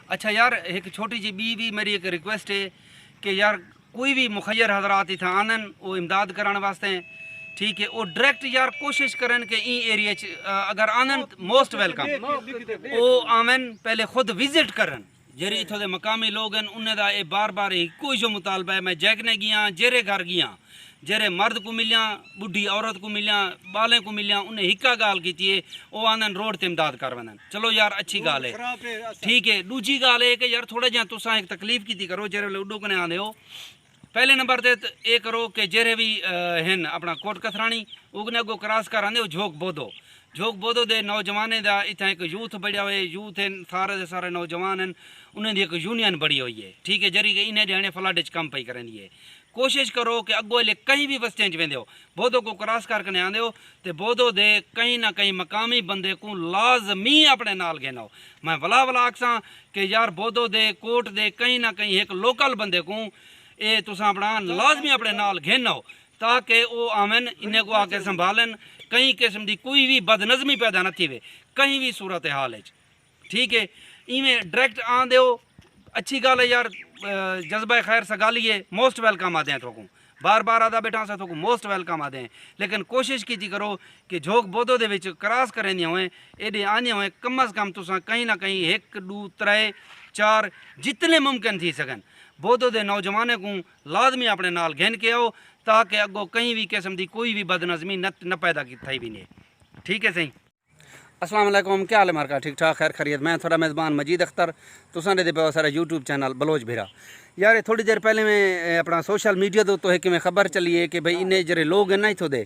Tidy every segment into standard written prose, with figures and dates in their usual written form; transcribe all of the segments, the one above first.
अच्छा यार, एक छोटी जी भी मेरी एक रिक्वेस्ट है कि यार कोई भी मुखैर हजरात इतना आनन वो इमदाद कराने वास्ते हैं, ठीक है। वो डायरेक्ट यार कोशिश करन कि ई एरिया अगर आनन मोस्ट वेलकम वो आवन पहले खुद विजिट करन जेरे इथों दे मकामी लोग हैं उन्हें दा बार बार कोई जो मुतालबा है। मैं जैकने गया जेरे घर गया जेरे मर्द को मिलिया बुढ़ी औरत को मिलिया बालें को मिलिया उन्हें हिक्का गाल की है वो आनन रोड ते इमदाद कर वनन। चलो यार अच्छी गाल है, ठीक है। दूजी गाल है कि यार थोड़ा जहा तुसा एक तकलीफ की करो जेरे उडो कने आने हो। पहले नंबर ते ये करो कि जेरे भी हैं अपना कोट कथरानी उगने अगो क्रॉस कर आने झोक बोधो दे नौजवाने दा इतना एक यूथ बढ़िया हुए यूथ हैं सारे दे सारे नौजवान हैं उन्हें दी एक यूनियन बड़ी हुई है, ठीक है। जरी इन्हें ॾियणे फ्लड कम पई करनी है। कोशिश करो कि अगो ले कहीं भी बस्ते वेंदे हो बोधो को क्रॉस करके आंदे हो तो बोधो दे कहीं ना कहीं मकामी बंदे को लाजमी अपने नाल घेना हो। मैं वला आखसा कि यार बोधो दे कोट दे कहीं ना कहीं एक लोकल बंदे को ये तुसा अपना लाजमी अपने नाल घेना हो ताकि वो आवन इन्हें को आके संभालन कहीं किस्म की कोई भी बदनज़मी पैदा न थी वे कहीं भी सूरत हाल है, ठीक है। इवें डायरेक्ट आ दो अच्छी गल है यार, जज्बा खैर सगालिए मोस्ट वेलकम आते हैं थोकू बार बार आदा बैठा सा थोकू मोस्ट वेलकम आते हैं। लेकिन कोशिश की करो कि झोक बोधो दे विच क्रॉस करें हुए एडे आने हुए कम अज़ कम तुसा कहीं ना कहीं 1 2 3 4 जितने मुमकिन थी सकन बोधो दे नौजवाने को लाजमी अपने नाल घेन के आओ ताकि अगो कहीं भी किस्म की कोई भी बदनज़मी न पैदा की थी भी नहीं, ठीक है सही। अस्सलाम वालेकुम, क्या हाल है मारका? ठीक ठाक खैर खरीद। मैं थोड़ा मेज़बान मजीद अख्तर तुसां दे पे सारा यूट्यूब चैनल बलोच भेरा। यार थोड़ी देर पहले मैं अपना सोशल मीडिया तो है कि मैं खबर चली है कि भाई इन्हें जरे लोग हैं ना इथों दे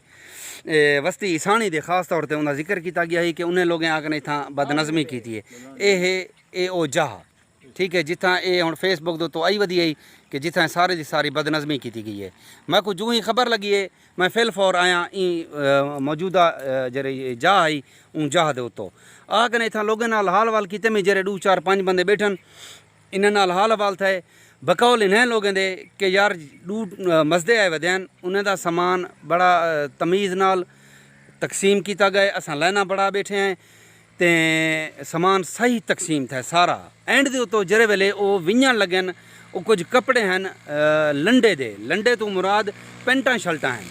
वस्ती ईसानी दे खास तौर पर उन्हें जिक्र किया गया है कि उन्हें लोगों आके इतना बदनज़मी की है ये ओ जाह, ठीक है। जिथा ये हम फेसबुक तो आई वधी आई कि जिथा सारे की सारी बदनज़मी की गई है। मैं को जूँ ही खबर लगी है मैं फिल फौर आया मौजूदा जरे जाह आई उन जाह दे उतो आकने इतना लोगों नाल हाल वाल किते में जरे 2 4 5 बंदे बैठन इन्हें नाल हाल वाल थे बकौल इन्हें लोगों दे कि यार 2 मसदे आए वध्यान उन्हें दा समान बड़ा तमीज़ नाल तकसीम किया गया। असा लाइना बड़ा बैठे हैं ते समान सही तकसीम था सारा एंड दे उतो जरे वेले वो विंजन लगन वो कुछ कपड़े हैं लंडे तो मुराद पेंटा शर्टा हैं।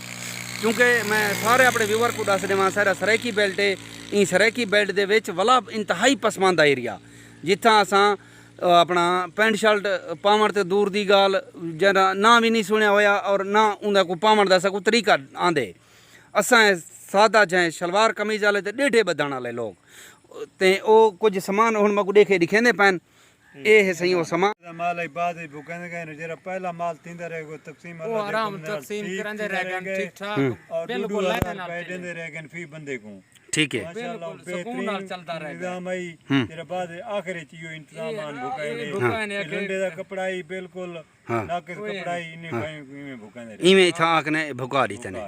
क्योंकि मैं सारे अपने व्यूवर को दस देवां सारा सराइकी बेल्ट है इन सराइकी बेल्ट दे विच वला इंतहाई पसमानदा एरिया जिथा असां अपना पेंट शर्ट पावण ते दूर दी गाल जरा ना भी नहीं सुनिया होया और ना उन्हें को पावण दा कोई तरीका आंदे। असां सादा चाहे शलवार कमीज वाले ते डेढ़े बदण वाले लोग ते ओ कुछ समान हुण मैं देखे दिखेंदे पैन ये है सही वो समान माल बाद भुकंदे गए जरा पहला माल तींदा रहेगो तकसीम वो आराम तकसीम करंदे रहेगन ठीक ठाक बिल्कुल लाइन पे देंदे रहेगन फी बंदे को, ठीक है। बिल्कुल सुकून नाल चलता रहेगा निजाम आई तेरे बाद आखिरी चियो इंतजाम आन भुकाने लंडे दा कपड़ा ही बिल्कुल नाकिस कपड़ा ही इने में भुकाने इवें था आकने भुका दी तने,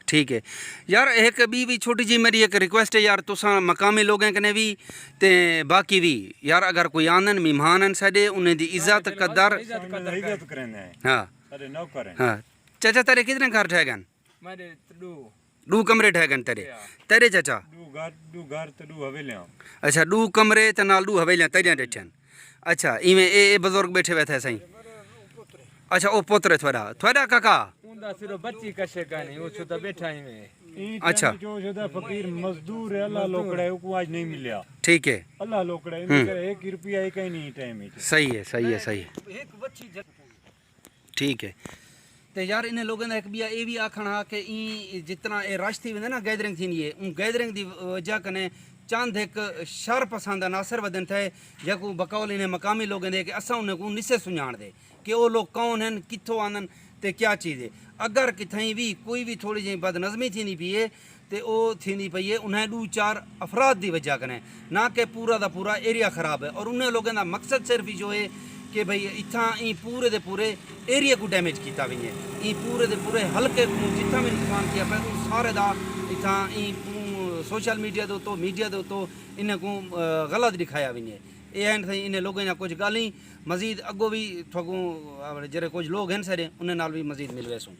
ठीक है। यार एक भी छोटी जी मेरी एक रिक्वेस्ट है यार तुसा मकामी लोगों कने भी ते बाकी भी यार अगर कोई आनन मेहमान सडे उन्हें दी इज्जत कदर इज्जत करने हां सारे नौकर हैं। हां चाचा तेरे कितने घर ठहगन? मेरे 2 कमरे ठहगन तेरे चाचा? 2 घर ते 2 हवेलियां। अच्छा 2 कमरे ते नाल 2 हवेलियां तेरियां ॾिठन। अच्छा इवें ए बुजुर्ग बैठे हुए थे सही। अच्छा ओ पुत्र थोड़ा काका उंदा सिर्फ बच्ची कशे कानी वो सुदा बैठा ही में। अच्छा जो शुदा फकीर मजदूर है अल्लाह लोकड़ा है को आज नहीं मिलया, ठीक है। अल्लाह लोकड़ा है 1 रुपया ही कहीं नहीं टाइम है। सही है ठीक है। तो यार इन्हें लोगों का एक ये भी आखना कि ई जितना ये रश थी वेंदे ना गैदरिंग थी है उन गैदरिंग की वजह कने चंद एक शर पसंद नासर वदन थे जको बकौल इन्हें मकामी लोगों दे कि असा उन्हें को निसे सुञाण दे कि वो लोग कौन हैं कितों आनन ते क्या चीज़ है। अगर कितई भी कोई भी थोड़ी जी बदनज़मी थी पी है तो वो थी पई है उन्हें 2 4 अफराद की वजह कने ना कि पूरा का पूरा एरिया ख़राब है। और उन्हें लोगों का मकसद सिर्फ जो है कि भाई इतना ई पूरे दे पूरे एरिया को डैमेज किया भी है ई पूरे दे पूरे हल्के को जितना भी नुकसान किया पे सारे दा इतना ई सोशल मीडिया दे तो इन्हें को गलत दिखाया भी है। ये एंड थी इन्हें लोगों ने कुछ गाली मजीद अगो भी थोकू जरे कुछ लोग हैं सारे उन्हें नाल भी मजीद मिलवे सूँ।